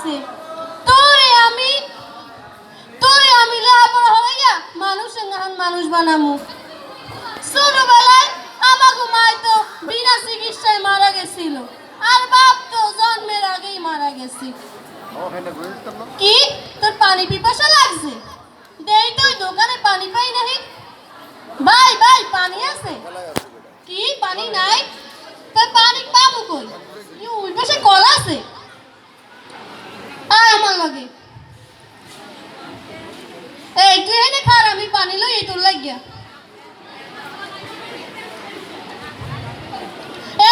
হইছে। তোরে আমি লেখাপড়া হইয়া মানুষ বানামু। ছোটবেলায় আমাকে মাই তো বিনা চিকিৎসায় মারা গেছিল, আর বাপ তো জন্মের আগেই মারা গেছে। কি তোর পানি পিপাসা লাগছে? দেই তুই দোকানে পানি পাই নাহি। ভাই পানি আছে? কি পানি নাই? তোর পানি পাবো কই? ওই পাশে কল আছে, আয় আমার লগে। এই তুই এনে খার, আমি পানি লই তোর লাগিয়া।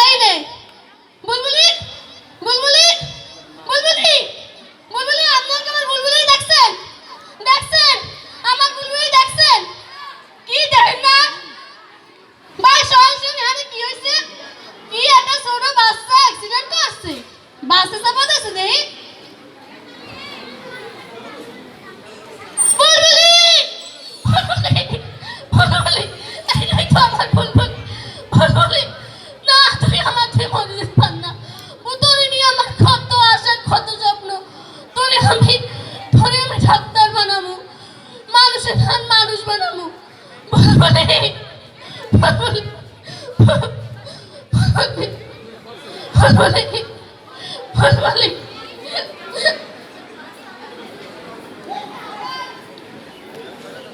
এই নে বুলবুলি, বুলবুলি, বুলবুলি, বুলবুলি, আপনার কেমন বুলবুলি দেখছেন? দেখছেন আমার বুলবুলি দেখছেন? কি দেখেন না? ভাই সরাসরি আমি কি হইছে? কি একটা ছোট বাচ্চা অ্যাক্সিডেন্ট করছে, বাসে চাপা দিয়েছে দেই। মানুষ বানাবো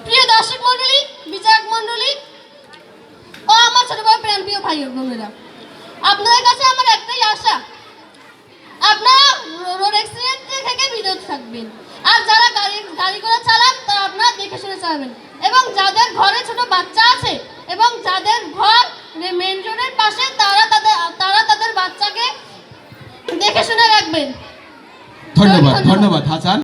প্রিয় দর্শক মন্ডলী, বিচারক মন্ডলী ও আমার ছোট ভাই প্রাণপ্রিয় ভাই ও বোনেরা, আপনাদের কাছে আমার একটাই আশা, আপনারা রোড অ্যাক্সিডেন্ট থেকে বিরত থাকবেন। আর যারা গাড়ি ঘোড়া চালান তারা আপনারা দেখে শুনে চালাবেন, এবং যাদের ঘরে ছোট বাচ্চা আছে এবং যাদের ঘর মেইন রোডের পাশে তারা তাদের বাচ্চাকে দেখে শুনে রাখবেন। ধন্যবাদ হাসান।